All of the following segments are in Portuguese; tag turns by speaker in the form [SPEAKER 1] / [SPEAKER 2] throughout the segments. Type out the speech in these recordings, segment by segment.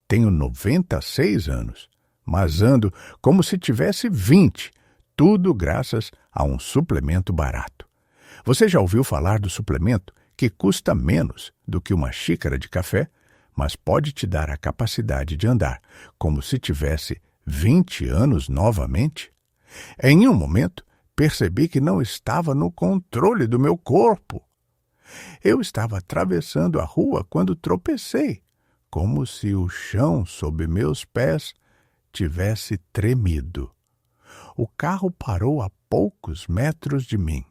[SPEAKER 1] Tenho 96 anos, mas ando como se tivesse 20, tudo graças a um suplemento barato. Você já ouviu falar do suplemento que custa menos do que uma xícara de café, mas pode te dar a capacidade de andar como se tivesse 20 anos novamente? Em um momento, percebi que não estava no controle do meu corpo. Eu estava atravessando a rua quando tropecei, como se o chão sob meus pés tivesse tremido. O carro parou a poucos metros de mim.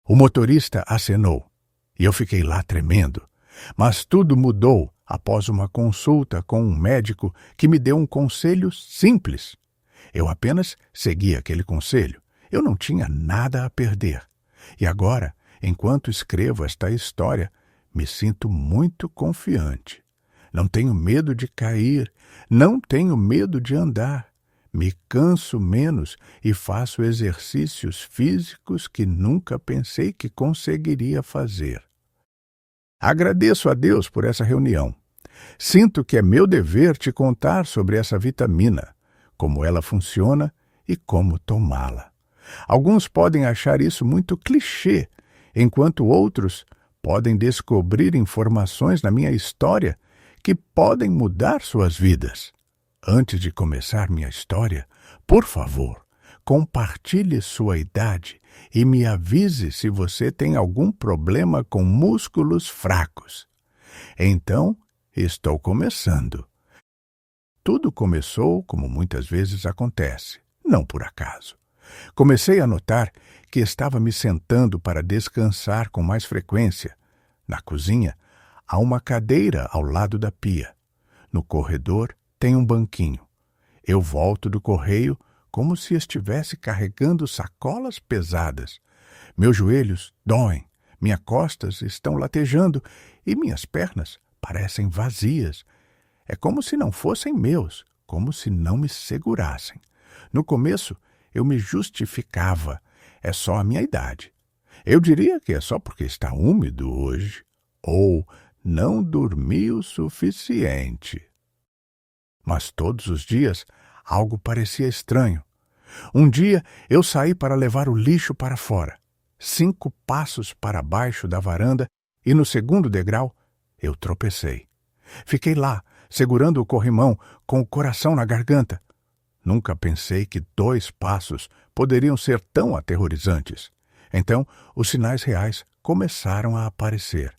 [SPEAKER 1] O motorista acenou e eu fiquei lá tremendo, mas tudo mudou após uma consulta com um médico que me deu um conselho simples. Eu apenas segui aquele conselho. Eu não tinha nada a perder. E agora, enquanto escrevo esta história, me sinto muito confiante. Não tenho medo de cair, não tenho medo de andar. Me canso menos e faço exercícios físicos que nunca pensei que conseguiria fazer. Agradeço a Deus por essa reunião. Sinto que é meu dever te contar sobre essa vitamina, como ela funciona e como tomá-la. Alguns podem achar isso muito clichê, enquanto outros podem descobrir informações na minha história que podem mudar suas vidas. Antes de começar minha história, por favor, compartilhe sua idade e me avise se você tem algum problema com músculos fracos. Então, estou começando. Tudo começou como muitas vezes acontece, não por acaso. Comecei a notar que estava me sentando para descansar com mais frequência. Na cozinha, há uma cadeira ao lado da pia. No corredor, tem um banquinho. Eu volto do correio como se estivesse carregando sacolas pesadas. Meus joelhos doem, minhas costas estão latejando e minhas pernas parecem vazias. É como se não fossem meus, como se não me segurassem. No começo, eu me justificava. É só a minha idade. Eu diria que é só porque está úmido hoje. Ou não dormi o suficiente. Mas todos os dias algo parecia estranho. Um dia eu saí para levar o lixo para fora. 5 passos para baixo da varanda e no segundo degrau eu tropecei. Fiquei lá, segurando o corrimão, com o coração na garganta. Nunca pensei que 2 passos poderiam ser tão aterrorizantes. Então, os sinais reais começaram a aparecer.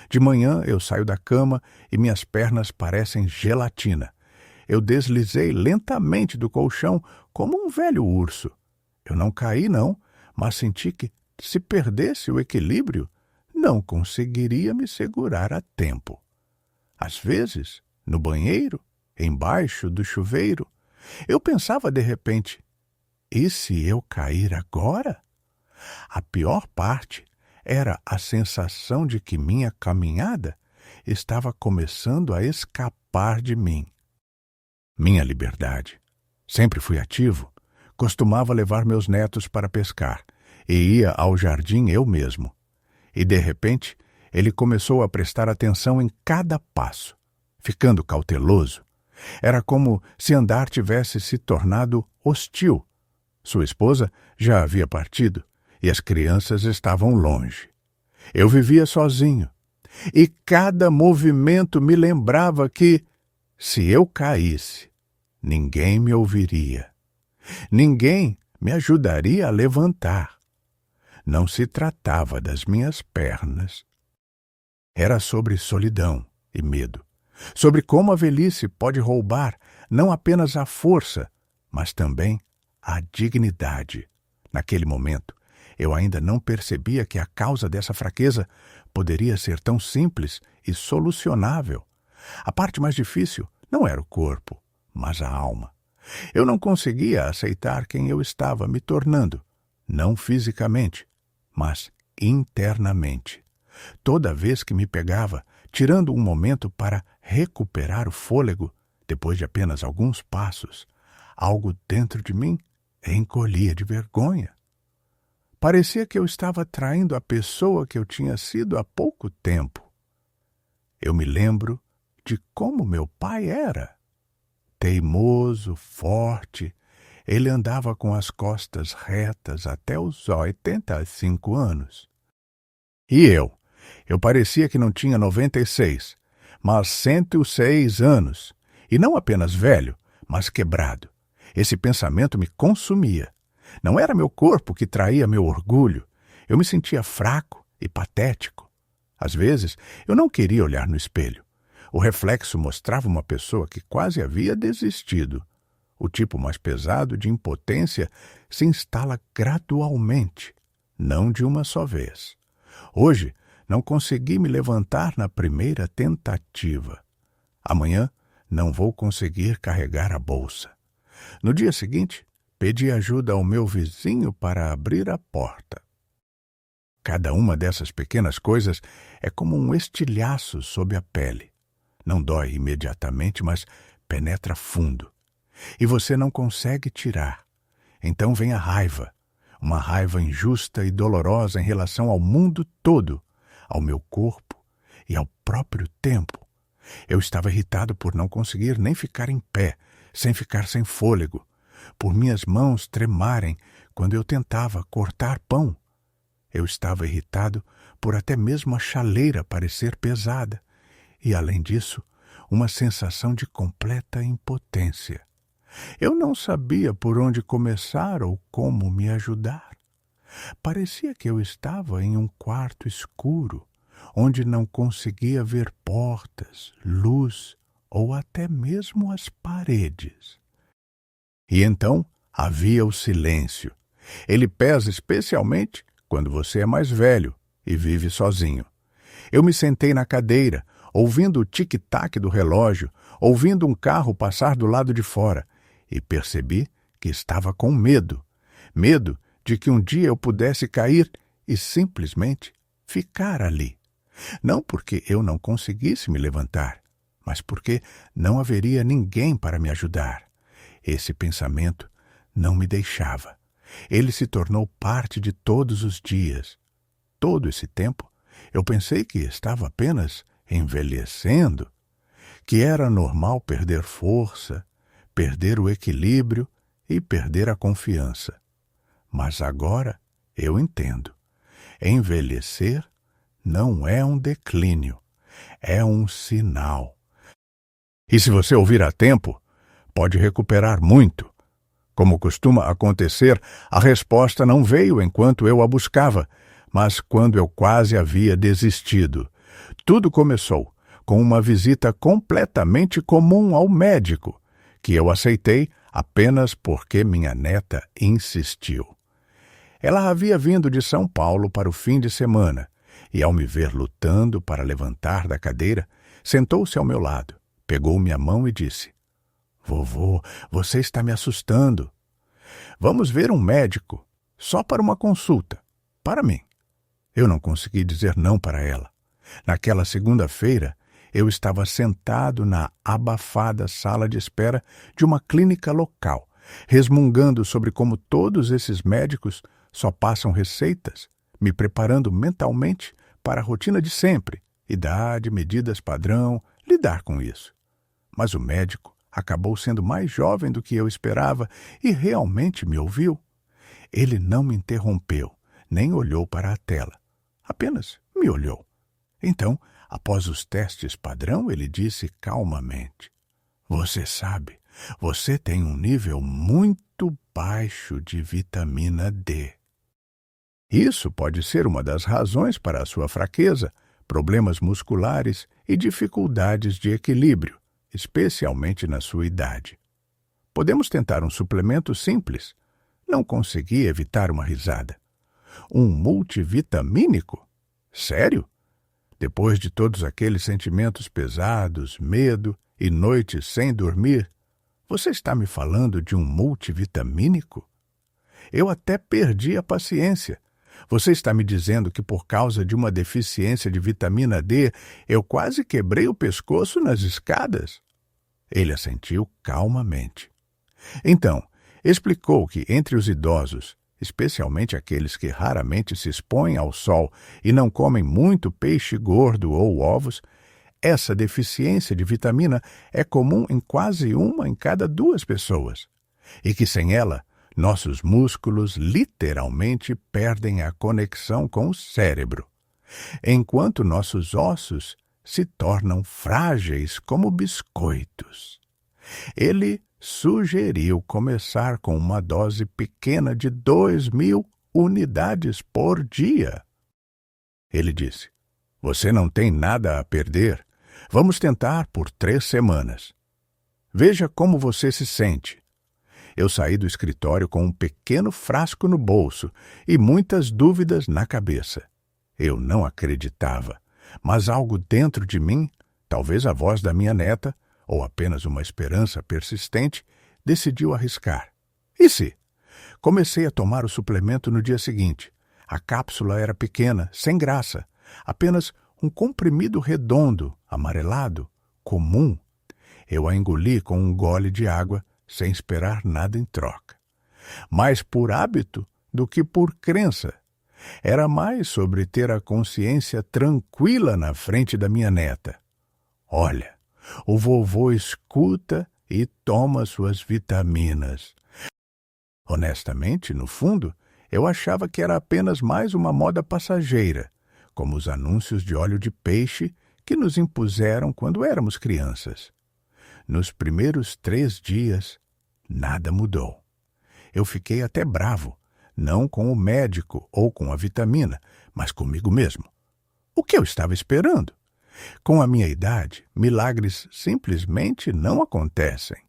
[SPEAKER 1] De manhã eu saio da cama e minhas pernas parecem gelatina. Eu deslizei lentamente do colchão como um velho urso. Eu não caí, não, mas senti que, se perdesse o equilíbrio, não conseguiria me segurar a tempo. Às vezes, no banheiro, embaixo do chuveiro, eu pensava de repente, e se eu cair agora? A pior parte era a sensação de que minha caminhada estava começando a escapar de mim. Minha liberdade. Sempre fui ativo. Costumava levar meus netos para pescar e ia ao jardim eu mesmo. E, de repente, ele começou a prestar atenção em cada passo, ficando cauteloso. Era como se andar tivesse se tornado hostil. Sua esposa já havia partido e as crianças estavam longe. Eu vivia sozinho e cada movimento me lembrava que, se eu caísse, ninguém me ouviria. Ninguém me ajudaria a levantar. Não se tratava das minhas pernas. Era sobre solidão e medo. Sobre como a velhice pode roubar não apenas a força, mas também a dignidade. Naquele momento, eu ainda não percebia que a causa dessa fraqueza poderia ser tão simples e solucionável. A parte mais difícil não era o corpo, mas a alma. Eu não conseguia aceitar quem eu estava me tornando, não fisicamente, mas internamente. Toda vez que me pegava, tirando um momento para recuperar o fôlego, depois de apenas alguns passos, algo dentro de mim encolhia de vergonha. Parecia que eu estava traindo a pessoa que eu tinha sido há pouco tempo. Eu me lembro de como meu pai era. Teimoso, forte, ele andava com as costas retas até os 85 anos. E eu parecia que não tinha 96, mas 106 anos, e não apenas velho, mas quebrado. Esse pensamento me consumia. Não era meu corpo que traía meu orgulho. Eu me sentia fraco e patético. Às vezes, eu não queria olhar no espelho. O reflexo mostrava uma pessoa que quase havia desistido. O tipo mais pesado de impotência se instala gradualmente, não de uma só vez. Hoje, não consegui me levantar na primeira tentativa. Amanhã, não vou conseguir carregar a bolsa. No dia seguinte, pedi ajuda ao meu vizinho para abrir a porta. Cada uma dessas pequenas coisas é como um estilhaço sob a pele. Não dói imediatamente, mas penetra fundo. E você não consegue tirar. Então vem a raiva, uma raiva injusta e dolorosa em relação ao mundo todo, ao meu corpo e ao próprio tempo. Eu estava irritado por não conseguir nem ficar em pé, sem ficar sem fôlego, por minhas mãos tremarem quando eu tentava cortar pão. Eu estava irritado por até mesmo a chaleira parecer pesada e, além disso, uma sensação de completa impotência. Eu não sabia por onde começar ou como me ajudar. Parecia que eu estava em um quarto escuro, onde não conseguia ver portas, luz ou até mesmo as paredes. E então havia o silêncio. Ele pesa especialmente quando você é mais velho e vive sozinho. Eu me sentei na cadeira, ouvindo o tic-tac do relógio, ouvindo um carro passar do lado de fora, e percebi que estava com medo. Medo de que um dia eu pudesse cair e simplesmente ficar ali. Não porque eu não conseguisse me levantar, mas porque não haveria ninguém para me ajudar. Esse pensamento não me deixava. Ele se tornou parte de todos os dias. Todo esse tempo, eu pensei que estava apenas envelhecendo, que era normal perder força, perder o equilíbrio e perder a confiança. Mas agora eu entendo. Envelhecer não é um declínio, é um sinal. E se você ouvir a tempo, pode recuperar muito. Como costuma acontecer, a resposta não veio enquanto eu a buscava, mas quando eu quase havia desistido. Tudo começou com uma visita completamente comum ao médico, que eu aceitei apenas porque minha neta insistiu. Ela havia vindo de São Paulo para o fim de semana, e ao me ver lutando para levantar da cadeira, sentou-se ao meu lado, pegou minha mão e disse: "Vovô, você está me assustando. Vamos ver um médico, só para uma consulta, para mim." Eu não consegui dizer não para ela. Naquela segunda-feira, eu estava sentado na abafada sala de espera de uma clínica local, resmungando sobre como todos esses médicos só passam receitas, me preparando mentalmente para a rotina de sempre, idade, medidas padrão, lidar com isso. Mas o médico acabou sendo mais jovem do que eu esperava e realmente me ouviu. Ele não me interrompeu, nem olhou para a tela. Apenas me olhou. Então, após os testes padrão, ele disse calmamente: "Você sabe, você tem um nível muito baixo de vitamina D. Isso pode ser uma das razões para a sua fraqueza, problemas musculares e dificuldades de equilíbrio, especialmente na sua idade. Podemos tentar um suplemento simples." Não consegui evitar uma risada. Um multivitamínico? Sério? Depois de todos aqueles sentimentos pesados, medo e noites sem dormir, você está me falando de um multivitamínico? Eu até perdi a paciência. Você está me dizendo que por causa de uma deficiência de vitamina D, eu quase quebrei o pescoço nas escadas? Ele assentiu calmamente. Então, explicou que entre os idosos, especialmente aqueles que raramente se expõem ao sol e não comem muito peixe gordo ou ovos, Essa deficiência de vitamina é comum em quase 1 em cada 2 pessoas, e que sem ela, nossos músculos literalmente perdem a conexão com o cérebro, enquanto nossos ossos se tornam frágeis como biscoitos. Ele sugeriu começar com uma dose pequena de 2.000 unidades por dia. Ele disse: "Você não tem nada a perder. Vamos tentar por 3 semanas. Veja como você se sente." Eu saí do escritório com um pequeno frasco no bolso e muitas dúvidas na cabeça. Eu não acreditava, mas algo dentro de mim, talvez a voz da minha neta, ou apenas uma esperança persistente, decidiu arriscar. E se? Comecei a tomar o suplemento no dia seguinte. A cápsula era pequena, sem graça, apenas um comprimido redondo, amarelado, comum. Eu a engoli com um gole de água, sem esperar nada em troca. Mais por hábito do que por crença. Era mais sobre ter a consciência tranquila na frente da minha neta. Olha, o vovô escuta e toma suas vitaminas. Honestamente, no fundo, eu achava que era apenas mais uma moda passageira, como os anúncios de óleo de peixe que nos impuseram quando éramos crianças. Nos primeiros 3 dias, nada mudou. Eu fiquei até bravo, não com o médico ou com a vitamina, mas comigo mesmo. O que eu estava esperando? Com a minha idade, milagres simplesmente não acontecem.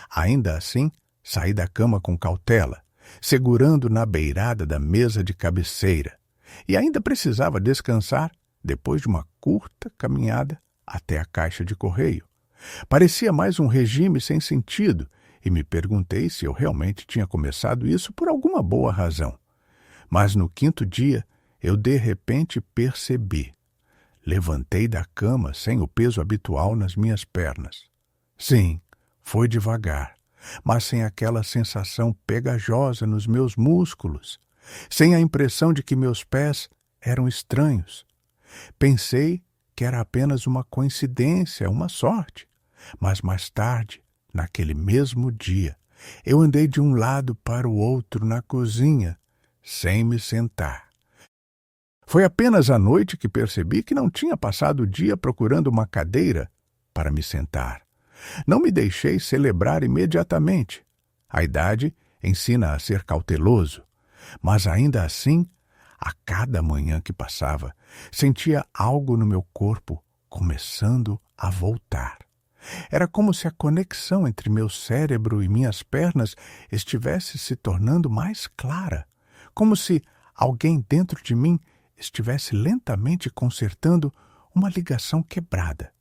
[SPEAKER 1] Ainda assim, saí da cama com cautela, segurando na beirada da mesa de cabeceira, e ainda precisava descansar depois de uma curta caminhada até a caixa de correio. Parecia mais um regime sem sentido, e me perguntei se eu realmente tinha começado isso por alguma boa razão. Mas no 5º dia, eu de repente percebi. Levantei da cama sem o peso habitual nas minhas pernas. Sim, foi devagar, mas sem aquela sensação pegajosa nos meus músculos, sem a impressão de que meus pés eram estranhos. Pensei que era apenas uma coincidência, uma sorte, mas mais tarde, naquele mesmo dia, eu andei de um lado para o outro na cozinha, sem me sentar. Foi apenas à noite que percebi que não tinha passado o dia procurando uma cadeira para me sentar. Não me deixei celebrar imediatamente. A idade ensina a ser cauteloso, mas ainda assim, a cada manhã que passava, sentia algo no meu corpo começando a voltar. Era como se a conexão entre meu cérebro e minhas pernas estivesse se tornando mais clara, como se alguém dentro de mim estivesse lentamente consertando uma ligação quebrada.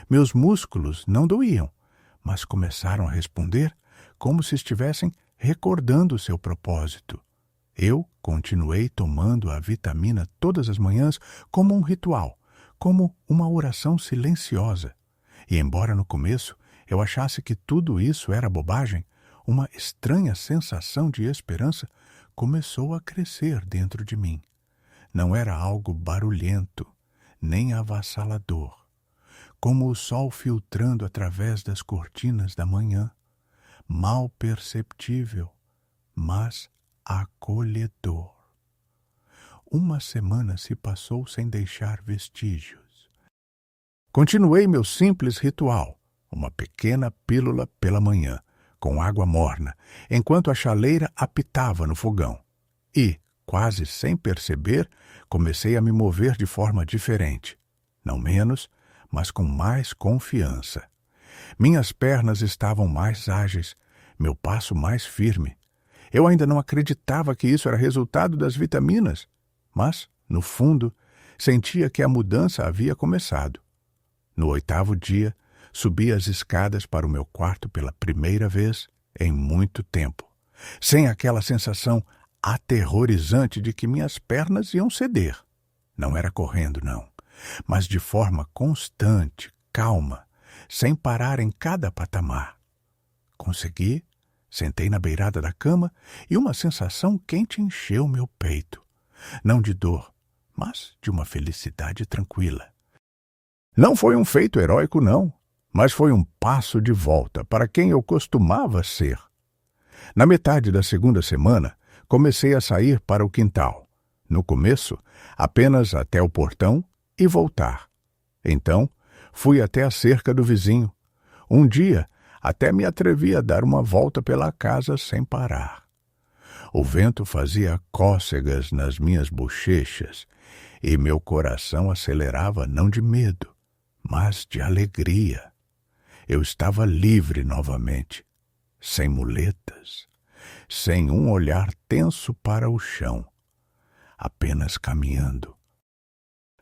[SPEAKER 1] Meus músculos não doíam, mas começaram a responder como se estivessem recordando seu propósito. Eu continuei tomando a vitamina todas as manhãs como um ritual, como uma oração silenciosa. E embora no começo eu achasse que tudo isso era bobagem, uma estranha sensação de esperança começou a crescer dentro de mim. Não era algo barulhento, nem avassalador, como o sol filtrando através das cortinas da manhã, mal perceptível, mas acolhedor. Uma semana se passou sem deixar vestígios. Continuei meu simples ritual, uma pequena pílula pela manhã, com água morna, enquanto a chaleira apitava no fogão. E, quase sem perceber, comecei a me mover de forma diferente. Não menos, mas com mais confiança. Minhas pernas estavam mais ágeis, meu passo mais firme. Eu ainda não acreditava que isso era resultado das vitaminas, mas, no fundo, sentia que a mudança havia começado. No 8º dia, subi as escadas para o meu quarto pela primeira vez em muito tempo, sem aquela sensação aterrorizante de que minhas pernas iam ceder. Não era correndo, não, mas de forma constante, calma, sem parar em cada patamar. Consegui, sentei na beirada da cama e uma sensação quente encheu meu peito. Não de dor, mas de uma felicidade tranquila. Não foi um feito heróico, não, mas foi um passo de volta para quem eu costumava ser. Na metade da segunda semana, comecei a sair para o quintal. No começo, apenas até o portão e voltar. Então, fui até a cerca do vizinho. Um dia, até me atrevi a dar uma volta pela casa sem parar. O vento fazia cócegas nas minhas bochechas e meu coração acelerava não de medo, mas de alegria. Eu estava livre novamente, sem muletas, sem um olhar tenso para o chão, apenas caminhando.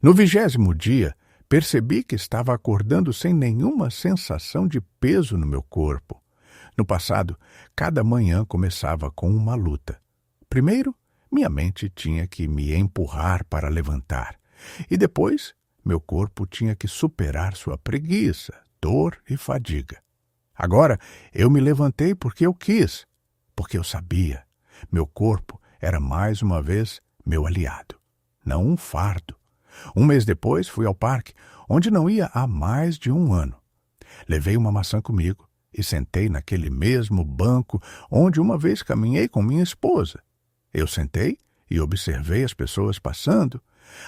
[SPEAKER 1] No 20º dia, percebi que estava acordando sem nenhuma sensação de peso no meu corpo. No passado, cada manhã começava com uma luta. Primeiro, minha mente tinha que me empurrar para levantar, e depois, meu corpo tinha que superar sua preguiça, dor e fadiga. Agora, eu me levantei porque eu quis, porque eu sabia. Meu corpo era mais uma vez meu aliado, não um fardo. Um mês depois, fui ao parque, onde não ia há mais de um ano. Levei uma maçã comigo e sentei naquele mesmo banco onde uma vez caminhei com minha esposa. Eu sentei e observei as pessoas passando.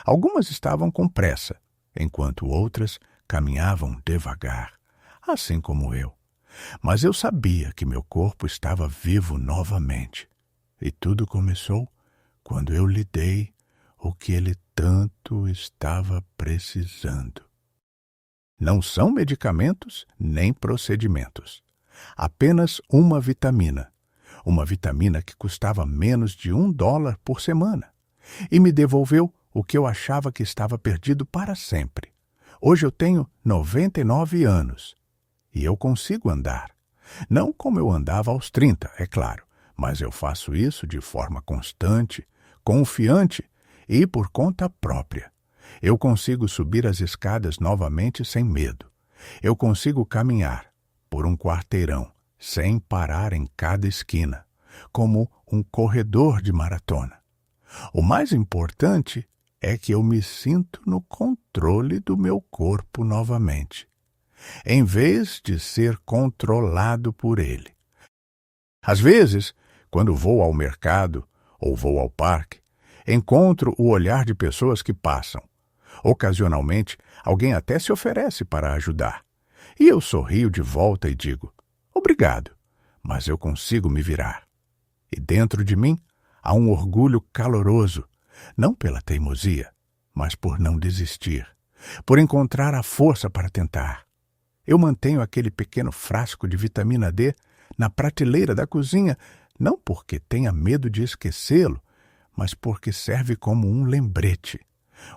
[SPEAKER 1] Algumas estavam com pressa, enquanto outras caminhavam devagar, assim como eu. Mas eu sabia que meu corpo estava vivo novamente. E tudo começou quando eu lhe dei o que ele tanto estava precisando. Não são medicamentos nem procedimentos. Apenas uma vitamina. Uma vitamina que custava menos de $1 por semana. E me devolveu o que eu achava que estava perdido para sempre. Hoje eu tenho 99 anos. E eu consigo andar. Não como eu andava aos 30, é claro, mas eu faço isso de forma constante, confiante e por conta própria. Eu consigo subir as escadas novamente sem medo. Eu consigo caminhar por um quarteirão sem parar em cada esquina, como um corredor de maratona. O mais importante é que eu me sinto no controle do meu corpo novamente, em vez de ser controlado por ele. Às vezes, quando vou ao mercado ou vou ao parque, encontro o olhar de pessoas que passam. Ocasionalmente, alguém até se oferece para ajudar. E eu sorrio de volta e digo, obrigado, mas eu consigo me virar. E dentro de mim há um orgulho caloroso, não pela teimosia, mas por não desistir, por encontrar a força para tentar. Eu mantenho aquele pequeno frasco de vitamina D na prateleira da cozinha, não porque tenha medo de esquecê-lo, mas porque serve como um lembrete.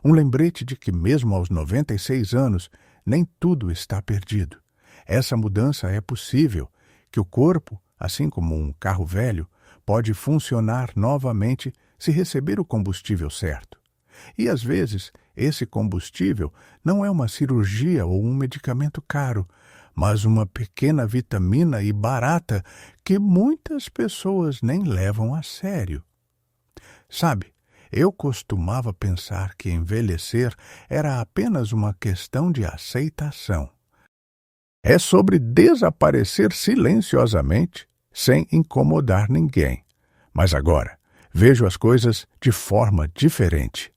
[SPEAKER 1] Um lembrete de que mesmo aos 96 anos, nem tudo está perdido. Essa mudança é possível, que o corpo, assim como um carro velho, pode funcionar novamente se receber o combustível certo. E às vezes, esse combustível não é uma cirurgia ou um medicamento caro, mas uma pequena vitamina e barata que muitas pessoas nem levam a sério. Sabe, eu costumava pensar que envelhecer era apenas uma questão de aceitação. É sobre desaparecer silenciosamente, sem incomodar ninguém. Mas agora, vejo as coisas de forma diferente.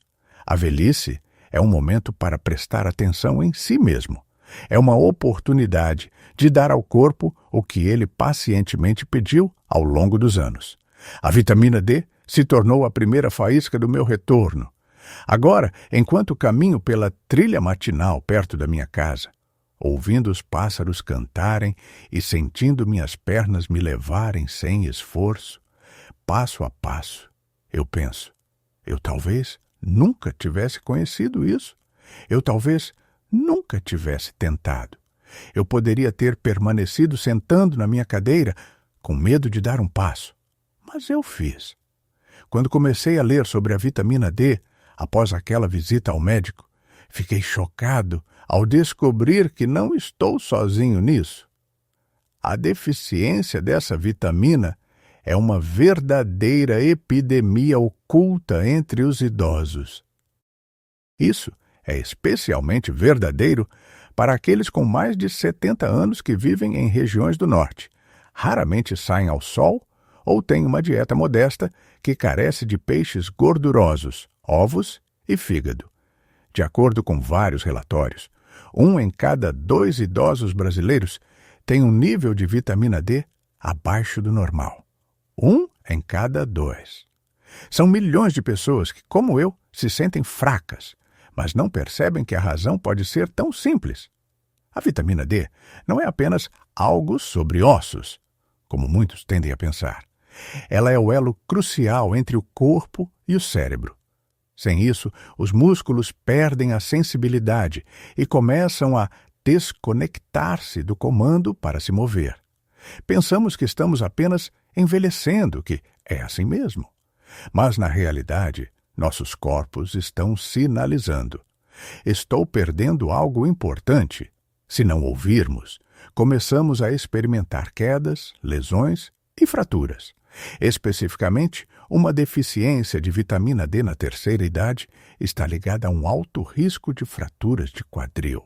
[SPEAKER 1] A velhice é um momento para prestar atenção em si mesmo. É uma oportunidade de dar ao corpo o que ele pacientemente pediu ao longo dos anos. A vitamina D se tornou a primeira faísca do meu retorno. Agora, enquanto caminho pela trilha matinal perto da minha casa, ouvindo os pássaros cantarem e sentindo minhas pernas me levarem sem esforço, passo a passo, eu penso, eu talvez nunca tivesse conhecido isso. Eu talvez nunca tivesse tentado. Eu poderia ter permanecido sentando na minha cadeira, com medo de dar um passo. Mas eu fiz. Quando comecei a ler sobre a vitamina D, após aquela visita ao médico, fiquei chocado ao descobrir que não estou sozinho nisso. A deficiência dessa vitamina é uma verdadeira epidemia oculta entre os idosos. Isso é especialmente verdadeiro para aqueles com mais de 70 anos que vivem em regiões do norte. Raramente saem ao sol ou têm uma dieta modesta que carece de peixes gordurosos, ovos e fígado. De acordo com vários relatórios, 1 em cada 2 idosos brasileiros tem um nível de vitamina D abaixo do normal. 1 em cada 2. São milhões de pessoas que, como eu, se sentem fracas, mas não percebem que a razão pode ser tão simples. A vitamina D não é apenas algo sobre ossos, como muitos tendem a pensar. Ela é o elo crucial entre o corpo e o cérebro. Sem isso, os músculos perdem a sensibilidade e começam a desconectar-se do comando para se mover. Pensamos que estamos apenas envelhecendo, que é assim mesmo. Mas, na realidade, nossos corpos estão sinalizando. Estou perdendo algo importante. Se não ouvirmos, começamos a experimentar quedas, lesões e fraturas. Especificamente, uma deficiência de vitamina D na terceira idade está ligada a um alto risco de fraturas de quadril.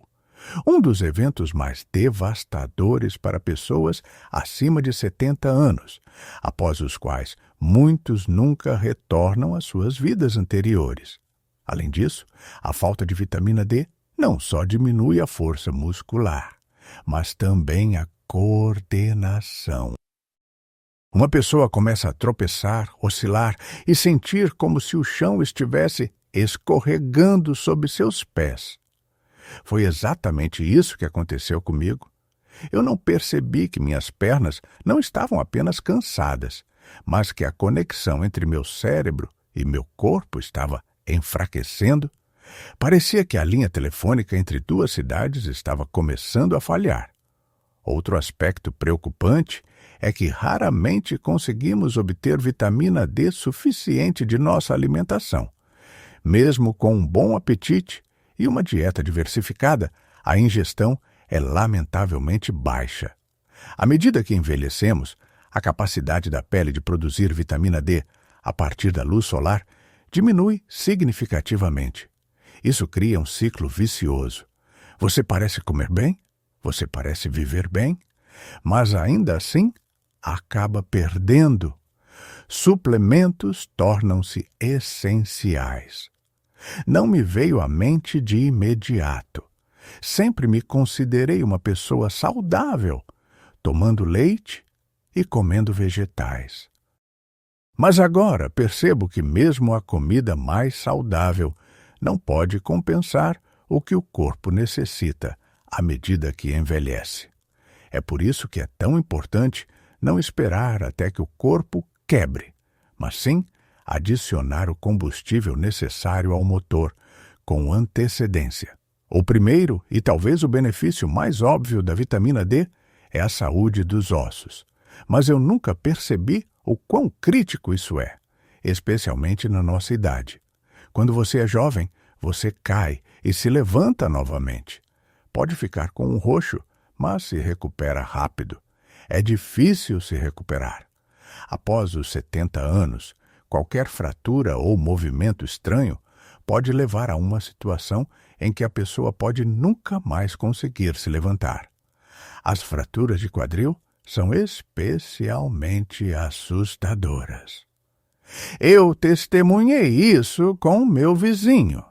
[SPEAKER 1] Um dos eventos mais devastadores para pessoas acima de 70 anos, após os quais muitos nunca retornam às suas vidas anteriores. Além disso, a falta de vitamina D não só diminui a força muscular, mas também a coordenação. Uma pessoa começa a tropeçar, oscilar e sentir como se o chão estivesse escorregando sob seus pés. Foi exatamente isso que aconteceu comigo. Eu não percebi que minhas pernas não estavam apenas cansadas, mas que a conexão entre meu cérebro e meu corpo estava enfraquecendo. Parecia que a linha telefônica entre duas cidades estava começando a falhar. Outro aspecto preocupante é que raramente conseguimos obter vitamina D suficiente de nossa alimentação. Mesmo com um bom apetite e uma dieta diversificada, a ingestão é lamentavelmente baixa. À medida que envelhecemos, a capacidade da pele de produzir vitamina D a partir da luz solar diminui significativamente. Isso cria um ciclo vicioso. Você parece comer bem, você parece viver bem, mas ainda assim acaba perdendo. Suplementos tornam-se essenciais. Não me veio à mente de imediato. Sempre me considerei uma pessoa saudável, tomando leite e comendo vegetais. Mas agora percebo que mesmo a comida mais saudável não pode compensar o que o corpo necessita à medida que envelhece. É por isso que é tão importante não esperar até que o corpo quebre, mas sim adicionar o combustível necessário ao motor com antecedência. O primeiro e talvez o benefício mais óbvio da vitamina D é a saúde dos ossos. Mas eu nunca percebi o quão crítico isso é, especialmente na nossa idade. Quando você é jovem, você cai e se levanta novamente. Pode ficar com um roxo, mas se recupera rápido. É difícil se recuperar. Após os 70 anos, qualquer fratura ou movimento estranho pode levar a uma situação em que a pessoa pode nunca mais conseguir se levantar. As fraturas de quadril são especialmente assustadoras. Eu testemunhei isso com meu vizinho,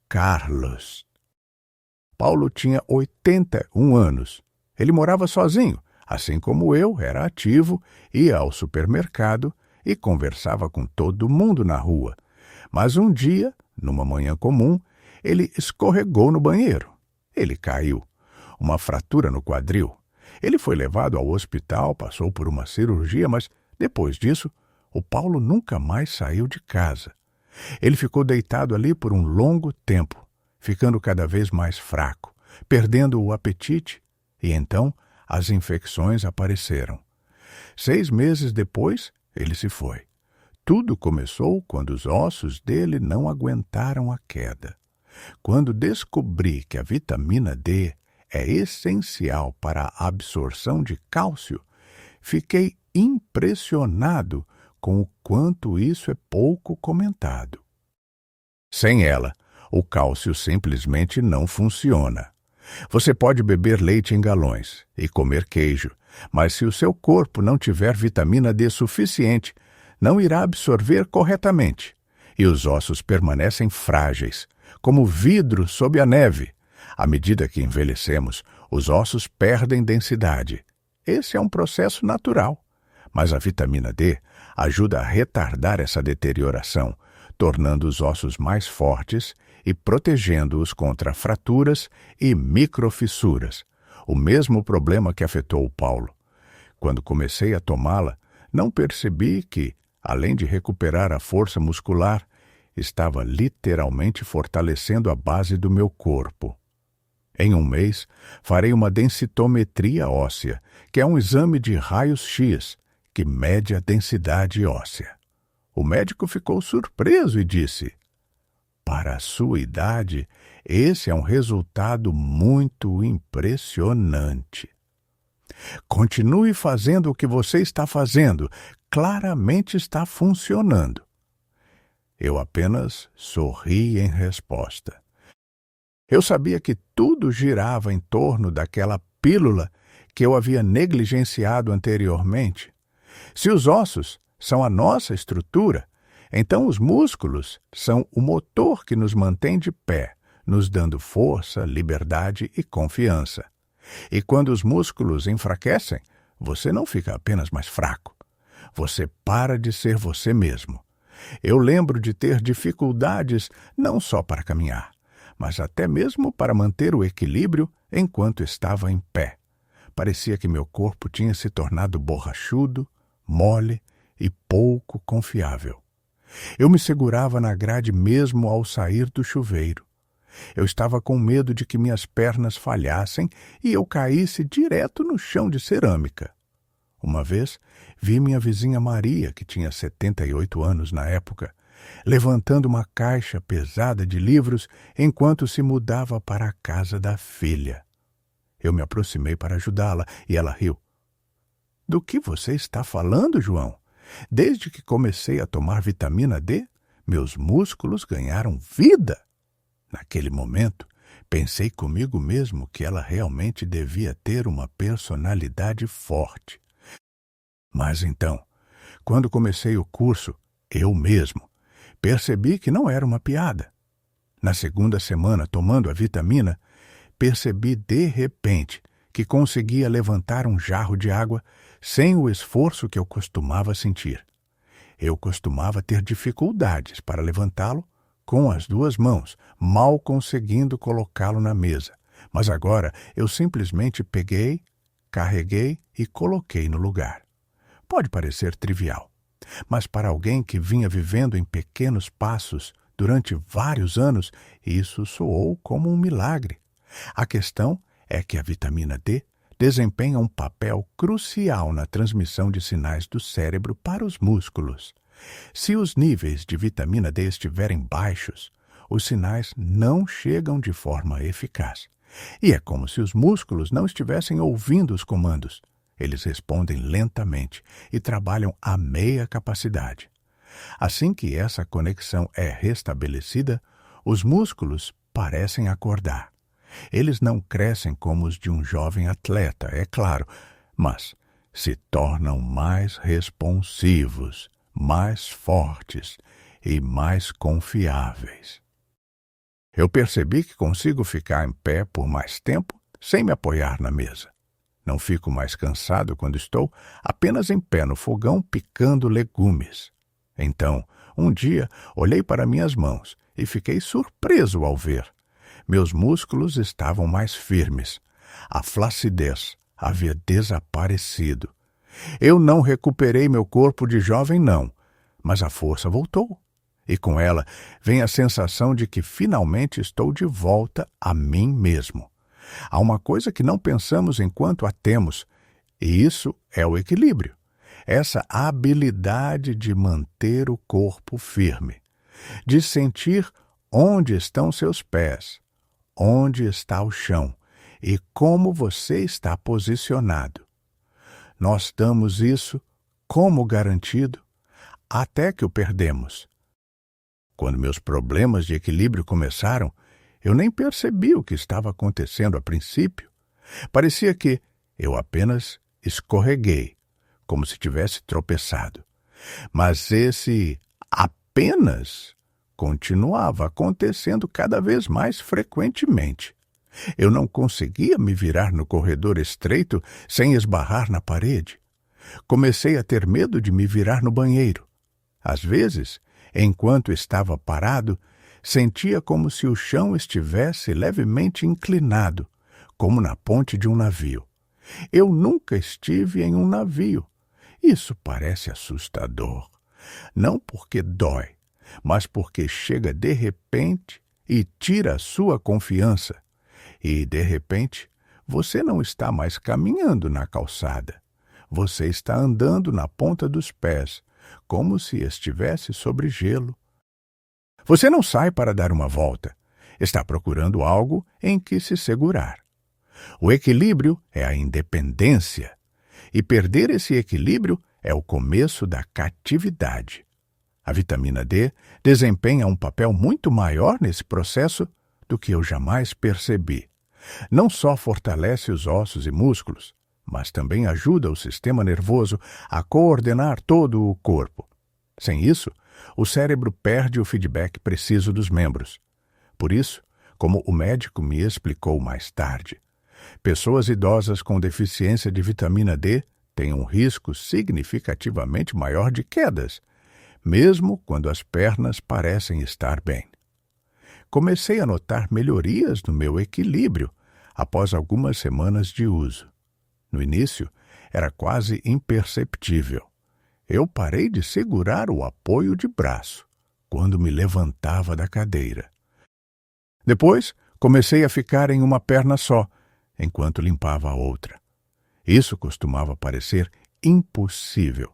[SPEAKER 1] Carlos. Paulo tinha 81 anos. Ele morava sozinho, assim como eu, era ativo, ia ao supermercado e conversava com todo mundo na rua. Mas um dia, numa manhã comum, ele escorregou no banheiro. Ele caiu. Uma fratura no quadril. Ele foi levado ao hospital, passou por uma cirurgia, mas depois disso, o Paulo nunca mais saiu de casa. Ele ficou deitado ali por um longo tempo, ficando cada vez mais fraco, perdendo o apetite, e então as infecções apareceram. 6 meses depois, ele se foi. Tudo começou quando os ossos dele não aguentaram a queda. Quando descobri que a vitamina D é essencial para a absorção de cálcio, fiquei impressionado com o quanto isso é pouco comentado. Sem ela, o cálcio simplesmente não funciona. Você pode beber leite em galões e comer queijo, mas se o seu corpo não tiver vitamina D suficiente, não irá absorver corretamente, e os ossos permanecem frágeis, como vidro sob a neve. À medida que envelhecemos, os ossos perdem densidade. Esse é um processo natural, mas a vitamina D ajuda a retardar essa deterioração, tornando os ossos mais fortes e protegendo-os contra fraturas e microfissuras, o mesmo problema que afetou o Paulo. Quando comecei a tomá-la, não percebi que, além de recuperar a força muscular, estava literalmente fortalecendo a base do meu corpo. Em um mês, farei uma densitometria óssea, que é um exame de raios-x que mede a densidade óssea. O médico ficou surpreso e disse: "Para a sua idade, esse é um resultado muito impressionante. Continue fazendo o que você está fazendo. Claramente está funcionando." Eu apenas sorri em resposta. Eu sabia que tudo girava em torno daquela pílula que eu havia negligenciado anteriormente. Se os ossos são a nossa estrutura, então os músculos são o motor que nos mantém de pé, nos dando força, liberdade e confiança. E quando os músculos enfraquecem, você não fica apenas mais fraco. Você para de ser você mesmo. Eu lembro de ter dificuldades não só para caminhar, mas até mesmo para manter o equilíbrio enquanto estava em pé. Parecia que meu corpo tinha se tornado borrachudo, mole e pouco confiável. Eu me segurava na grade mesmo ao sair do chuveiro. Eu estava com medo de que minhas pernas falhassem e eu caísse direto no chão de cerâmica. Uma vez, vi minha vizinha Maria, que tinha 78 anos na época, levantando uma caixa pesada de livros enquanto se mudava para a casa da filha. Eu me aproximei para ajudá-la e ela riu. "Do que você está falando, João? Desde que comecei a tomar vitamina D, meus músculos ganharam vida." Naquele momento, pensei comigo mesmo que ela realmente devia ter uma personalidade forte. Mas então, quando comecei o curso, eu mesmo, percebi que não era uma piada. Na segunda semana, tomando a vitamina, percebi de repente que conseguia levantar um jarro de água sem o esforço que eu costumava sentir. Eu costumava ter dificuldades para levantá-lo com as duas mãos, mal conseguindo colocá-lo na mesa. Mas agora eu simplesmente peguei, carreguei e coloquei no lugar. Pode parecer trivial, mas para alguém que vinha vivendo em pequenos passos durante vários anos, isso soou como um milagre. A questão é que a vitamina D desempenha um papel crucial na transmissão de sinais do cérebro para os músculos. Se os níveis de vitamina D estiverem baixos, os sinais não chegam de forma eficaz. E é como se os músculos não estivessem ouvindo os comandos. Eles respondem lentamente e trabalham a meia capacidade. Assim que essa conexão é restabelecida, os músculos parecem acordar. Eles não crescem como os de um jovem atleta, é claro, mas se tornam mais responsivos, mais fortes e mais confiáveis. Eu percebi que consigo ficar em pé por mais tempo sem me apoiar na mesa. Não fico mais cansado quando estou apenas em pé no fogão picando legumes. Então, um dia, olhei para minhas mãos e fiquei surpreso ao ver. Meus músculos estavam mais firmes. A flacidez havia desaparecido. Eu não recuperei meu corpo de jovem, não, mas a força voltou. E com ela vem a sensação de que finalmente estou de volta a mim mesmo. Há uma coisa que não pensamos enquanto a temos, e isso é o equilíbrio. Essa habilidade de manter o corpo firme, de sentir onde estão seus pés, onde está o chão e como você está posicionado. Nós damos isso como garantido até que o perdemos. Quando meus problemas de equilíbrio começaram, Eu nem percebi o que estava acontecendo a princípio. Parecia que eu apenas escorreguei, como se tivesse tropeçado. Mas esse apenas continuava acontecendo cada vez mais frequentemente. Eu não conseguia me virar no corredor estreito sem esbarrar na parede. Comecei a ter medo de me virar no banheiro. Às vezes, enquanto estava parado, sentia como se o chão estivesse levemente inclinado, como na ponte de um navio. Eu nunca estive em um navio. Isso parece assustador. Não porque dói, mas porque chega de repente e tira a sua confiança. E, de repente, você não está mais caminhando na calçada. Você está andando na ponta dos pés, como se estivesse sobre gelo. Você não sai para dar uma volta. Está procurando algo em que se segurar. O equilíbrio é a independência. E perder esse equilíbrio é o começo da catividade. A vitamina D desempenha um papel muito maior nesse processo do que eu jamais percebi. Não só fortalece os ossos e músculos, mas também ajuda o sistema nervoso a coordenar todo o corpo. Sem isso, o cérebro perde o feedback preciso dos membros. Por isso, como o médico me explicou mais tarde, pessoas idosas com deficiência de vitamina D têm um risco significativamente maior de quedas, mesmo quando as pernas parecem estar bem. Comecei a notar melhorias no meu equilíbrio após algumas semanas de uso. No início, era quase imperceptível. Eu parei de segurar o apoio de braço quando me levantava da cadeira. Depois, comecei a ficar em uma perna só, enquanto limpava a outra. Isso costumava parecer impossível.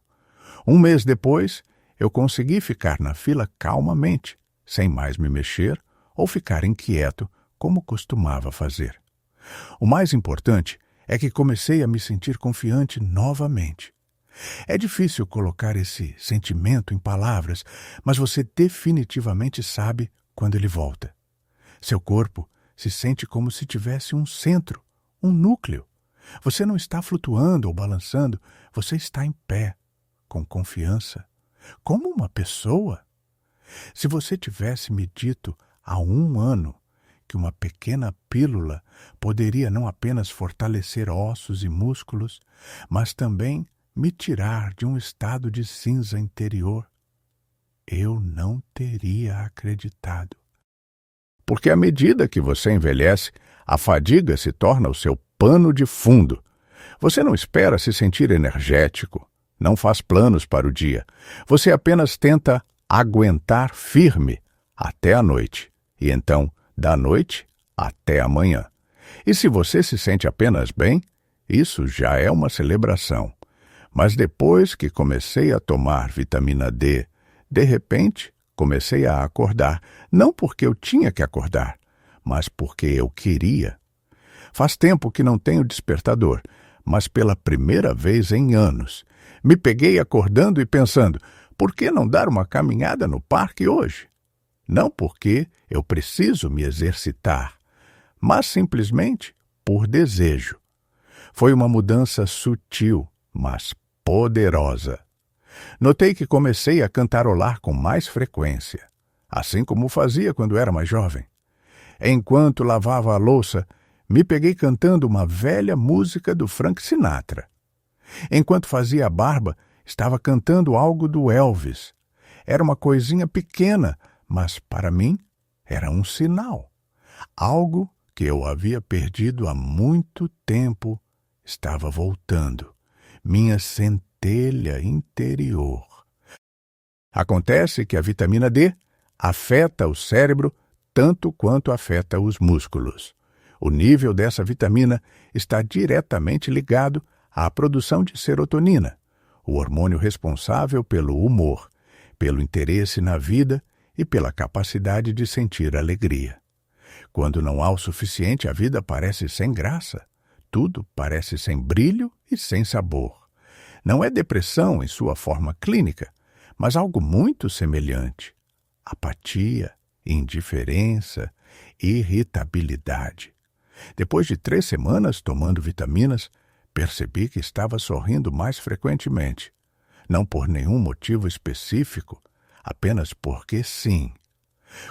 [SPEAKER 1] Um mês depois, eu consegui ficar na fila calmamente, sem mais me mexer ou ficar inquieto, como costumava fazer. O mais importante é que comecei a me sentir confiante novamente. É difícil colocar esse sentimento em palavras, mas você definitivamente sabe quando ele volta. Seu corpo se sente como se tivesse um centro, um núcleo. Você não está flutuando ou balançando, você está em pé, com confiança, como uma pessoa. Se você tivesse me dito há 1 ano que uma pequena pílula poderia não apenas fortalecer ossos e músculos, mas também me tirar de um estado de cinza interior, eu não teria acreditado. Porque à medida que você envelhece, a fadiga se torna o seu pano de fundo. Você não espera se sentir energético, não faz planos para o dia. Você apenas tenta aguentar firme até a noite, e então, da noite até a manhã. E se você se sente apenas bem, isso já é uma celebração. Mas depois que comecei a tomar vitamina D, de repente comecei a acordar, não porque eu tinha que acordar, mas porque eu queria. Faz tempo que não tenho despertador, mas pela primeira vez em anos, me peguei acordando e pensando, por que não dar uma caminhada no parque hoje? Não porque eu preciso me exercitar, mas simplesmente por desejo. Foi uma mudança sutil, mas poderosa. Notei que comecei a cantarolar com mais frequência, assim como fazia quando era mais jovem. Enquanto lavava a louça, me peguei cantando uma velha música do Frank Sinatra. Enquanto fazia a barba, estava cantando algo do Elvis. Era uma coisinha pequena, mas para mim era um sinal. Algo que eu havia perdido há muito tempo estava voltando. Minha centelha interior. Acontece que a vitamina D afeta o cérebro tanto quanto afeta os músculos. O nível dessa vitamina está diretamente ligado à produção de serotonina, o hormônio responsável pelo humor, pelo interesse na vida e pela capacidade de sentir alegria. Quando não há o suficiente, a vida parece sem graça. Tudo parece sem brilho e sem sabor. Não é depressão em sua forma clínica, mas algo muito semelhante. Apatia, indiferença, irritabilidade. Depois de 3 semanas tomando vitaminas, percebi que estava sorrindo mais frequentemente. Não por nenhum motivo específico, apenas porque sim.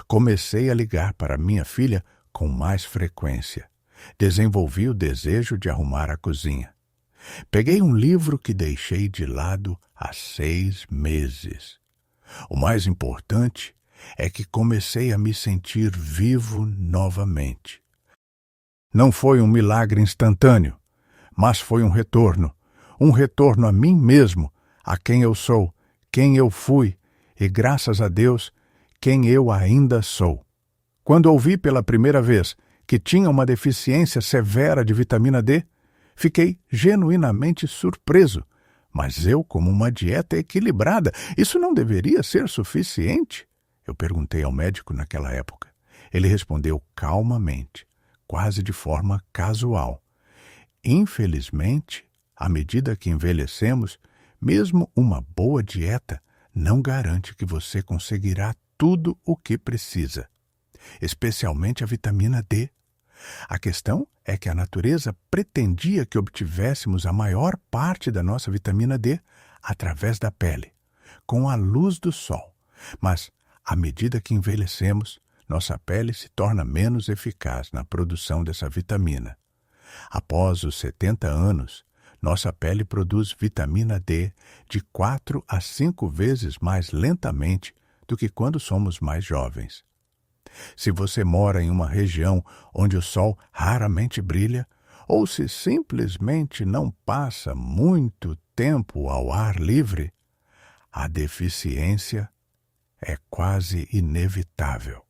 [SPEAKER 1] Comecei a ligar para minha filha com mais frequência. Desenvolvi o desejo de arrumar a cozinha. Peguei um livro que deixei de lado há 6 meses. O mais importante é que comecei a me sentir vivo novamente. Não foi um milagre instantâneo, mas foi um retorno a mim mesmo, a quem eu sou, quem eu fui e, graças a Deus, quem eu ainda sou. Quando ouvi pela primeira vez que tinha uma deficiência severa de vitamina D, fiquei genuinamente surpreso. Mas eu, como uma dieta equilibrada, isso não deveria ser suficiente? Eu perguntei ao médico naquela época. Ele respondeu calmamente, quase de forma casual. Infelizmente, à medida que envelhecemos, mesmo uma boa dieta não garante que você conseguirá tudo o que precisa, especialmente a vitamina D. A questão é que a natureza pretendia que obtivéssemos a maior parte da nossa vitamina D através da pele, com a luz do sol. Mas, à medida que envelhecemos, nossa pele se torna menos eficaz na produção dessa vitamina. Após os 70 anos, nossa pele produz vitamina D de 4 a 5 vezes mais lentamente do que quando somos mais jovens. Se você mora em uma região onde o sol raramente brilha, ou se simplesmente não passa muito tempo ao ar livre, a deficiência é quase inevitável.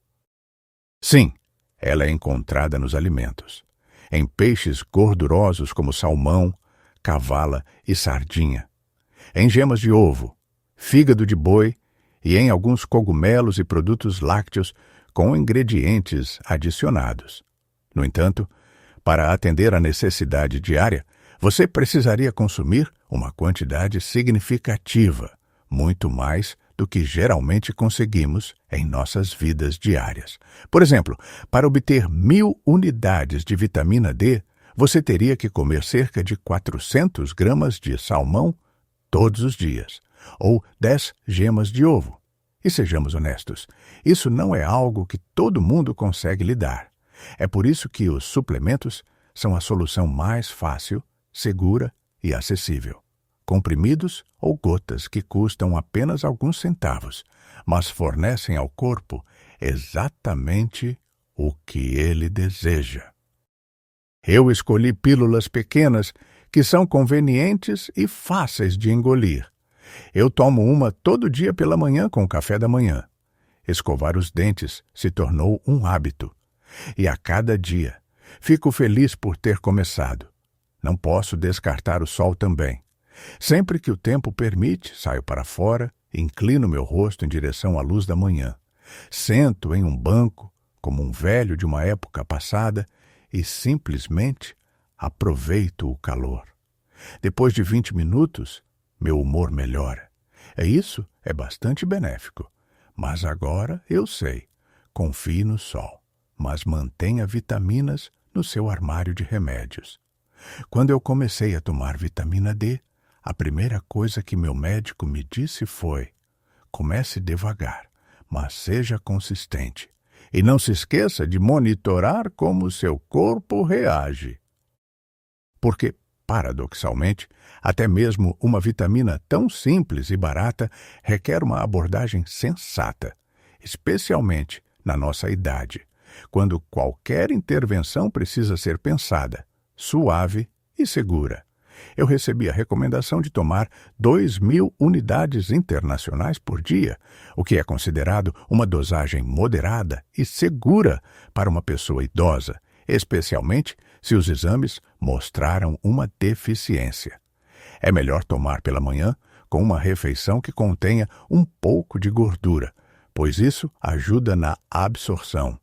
[SPEAKER 1] Sim, ela é encontrada nos alimentos, em peixes gordurosos como salmão, cavala e sardinha, em gemas de ovo, fígado de boi e em alguns cogumelos e produtos lácteos com ingredientes adicionados. No entanto, para atender à necessidade diária, você precisaria consumir uma quantidade significativa, muito mais do que geralmente conseguimos em nossas vidas diárias. Por exemplo, para obter 1.000 unidades de vitamina D, você teria que comer cerca de 400 gramas de salmão todos os dias, ou 10 gemas de ovo. E sejamos honestos, isso não é algo que todo mundo consegue lidar. É por isso que os suplementos são a solução mais fácil, segura e acessível. Comprimidos ou gotas que custam apenas alguns centavos, mas fornecem ao corpo exatamente o que ele deseja. Eu escolhi pílulas pequenas que são convenientes e fáceis de engolir. Eu tomo uma todo dia pela manhã com o café da manhã. Escovar os dentes se tornou um hábito. E a cada dia, fico feliz por ter começado. Não posso descartar o sol também. Sempre que o tempo permite, saio para fora e inclino meu rosto em direção à luz da manhã. Sento em um banco, como um velho de uma época passada, e simplesmente aproveito o calor. Depois de 20 minutos, meu humor melhora. Isso é bastante benéfico. Mas agora eu sei. Confie no sol, mas mantenha vitaminas no seu armário de remédios. Quando eu comecei a tomar vitamina D, a primeira coisa que meu médico me disse foi: comece devagar, mas seja consistente. E não se esqueça de monitorar como o seu corpo reage. Porque, paradoxalmente, até mesmo uma vitamina tão simples e barata requer uma abordagem sensata, especialmente na nossa idade, quando qualquer intervenção precisa ser pensada, suave e segura. Eu recebi a recomendação de tomar 2.000 unidades internacionais por dia, o que é considerado uma dosagem moderada e segura para uma pessoa idosa, especialmente se os exames mostraram uma deficiência. É melhor tomar pela manhã com uma refeição que contenha um pouco de gordura, pois isso ajuda na absorção.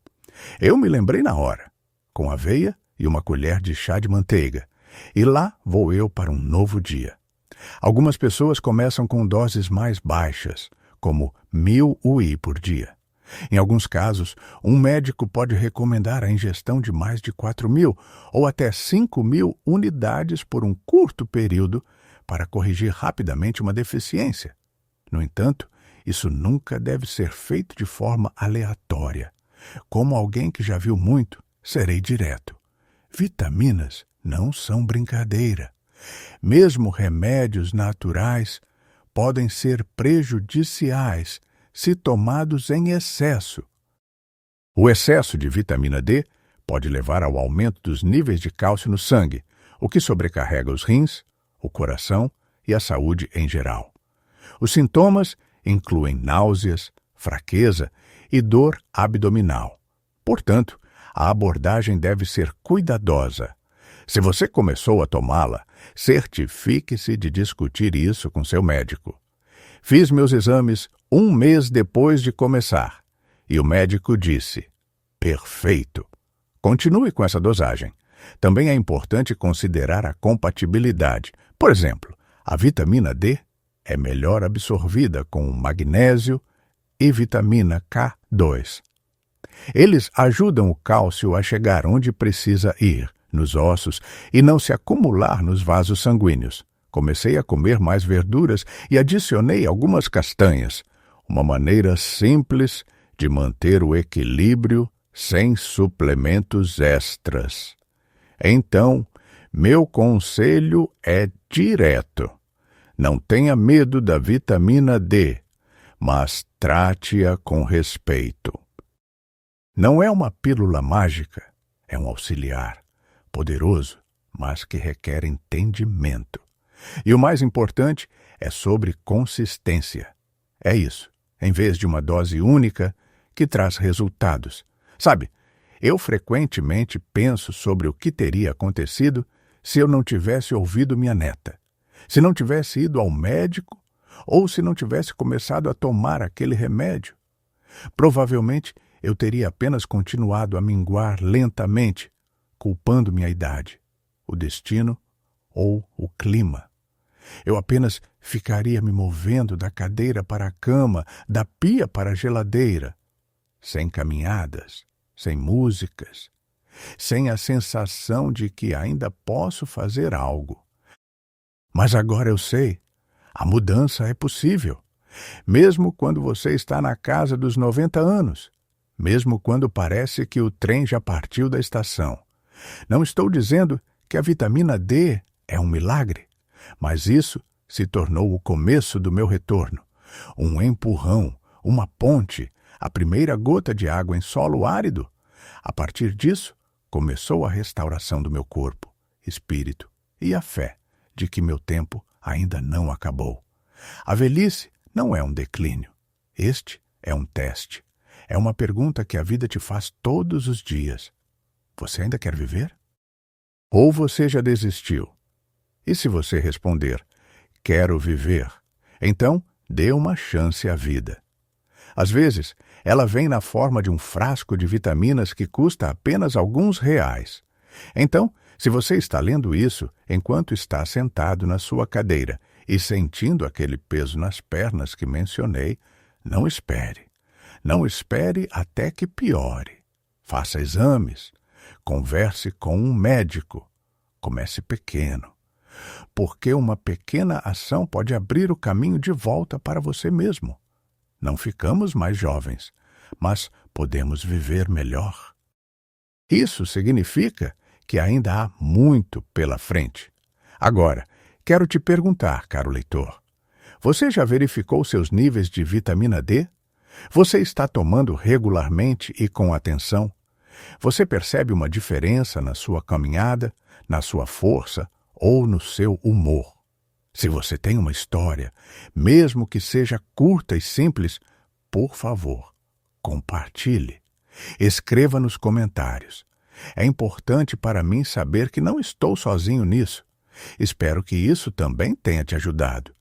[SPEAKER 1] Eu me lembrei na hora, com aveia e uma colher de chá de manteiga. E lá vou eu para um novo dia. Algumas pessoas começam com doses mais baixas, como 1.000 UI por dia. Em alguns casos, um médico pode recomendar a ingestão de mais de 4.000 ou até 5.000 unidades por um curto período para corrigir rapidamente uma deficiência. No entanto, isso nunca deve ser feito de forma aleatória. Como alguém que já viu muito, serei direto. Vitaminas não são brincadeira. Mesmo remédios naturais podem ser prejudiciais se tomados em excesso. O excesso de vitamina D pode levar ao aumento dos níveis de cálcio no sangue, o que sobrecarrega os rins, o coração e a saúde em geral. Os sintomas incluem náuseas, fraqueza e dor abdominal. Portanto, a abordagem deve ser cuidadosa. Se você começou a tomá-la, certifique-se de discutir isso com seu médico. Fiz meus exames 1 mês depois de começar, e o médico disse: perfeito. Continue com essa dosagem. Também é importante considerar a compatibilidade. Por exemplo, a vitamina D é melhor absorvida com magnésio e vitamina K2. Eles ajudam o cálcio a chegar onde precisa ir, nos ossos, e não se acumular nos vasos sanguíneos. Comecei a comer mais verduras e adicionei algumas castanhas, uma maneira simples de manter o equilíbrio sem suplementos extras. Então, meu conselho é direto. Não tenha medo da vitamina D, mas trate-a com respeito. Não é uma pílula mágica, é um auxiliar, poderoso, mas que requer entendimento. E o mais importante é sobre consistência. É isso, em vez de uma dose única que traz resultados. Sabe, eu frequentemente penso sobre o que teria acontecido se eu não tivesse ouvido minha neta, se não tivesse ido ao médico ou se não tivesse começado a tomar aquele remédio. Provavelmente eu teria apenas continuado a minguar lentamente, culpando minha idade, o destino ou o clima. Eu apenas ficaria me movendo da cadeira para a cama, da pia para a geladeira, sem caminhadas, sem músicas, sem a sensação de que ainda posso fazer algo. Mas agora eu sei, a mudança é possível, mesmo quando você está na casa dos 90 anos, mesmo quando parece que o trem já partiu da estação. Não estou dizendo que a vitamina D é um milagre, mas isso se tornou o começo do meu retorno, um empurrão, uma ponte, a primeira gota de água em solo árido. A partir disso, começou a restauração do meu corpo, espírito e a fé de que meu tempo ainda não acabou. A velhice não é um declínio. Este é um teste. É uma pergunta que a vida te faz todos os dias. Você ainda quer viver? Ou você já desistiu? E se você responder, quero viver, então dê uma chance à vida. Às vezes, ela vem na forma de um frasco de vitaminas que custa apenas alguns reais. Então, se você está lendo isso enquanto está sentado na sua cadeira e sentindo aquele peso nas pernas que mencionei, não espere. Não espere até que piore. Faça exames. Converse com um médico. Comece pequeno. Porque uma pequena ação pode abrir o caminho de volta para você mesmo. Não ficamos mais jovens, mas podemos viver melhor. Isso significa que ainda há muito pela frente. Agora, quero te perguntar, caro leitor, você já verificou seus níveis de vitamina D? Você está tomando regularmente e com atenção? Você percebe uma diferença na sua caminhada, na sua força ou no seu humor? Se você tem uma história, mesmo que seja curta e simples, por favor, compartilhe. Escreva nos comentários. É importante para mim saber que não estou sozinho nisso. Espero que isso também tenha te ajudado.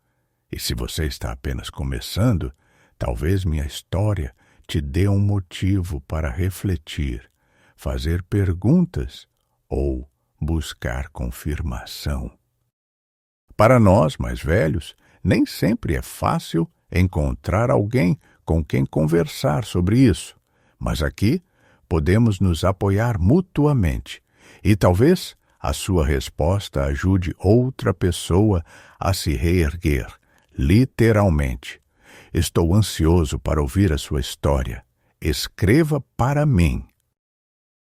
[SPEAKER 1] E se você está apenas começando, talvez minha história te dê um motivo para refletir, fazer perguntas ou buscar confirmação. Para nós, mais velhos, nem sempre é fácil encontrar alguém com quem conversar sobre isso, mas aqui podemos nos apoiar mutuamente e talvez a sua resposta ajude outra pessoa a se reerguer, literalmente. Estou ansioso para ouvir a sua história. Escreva para mim.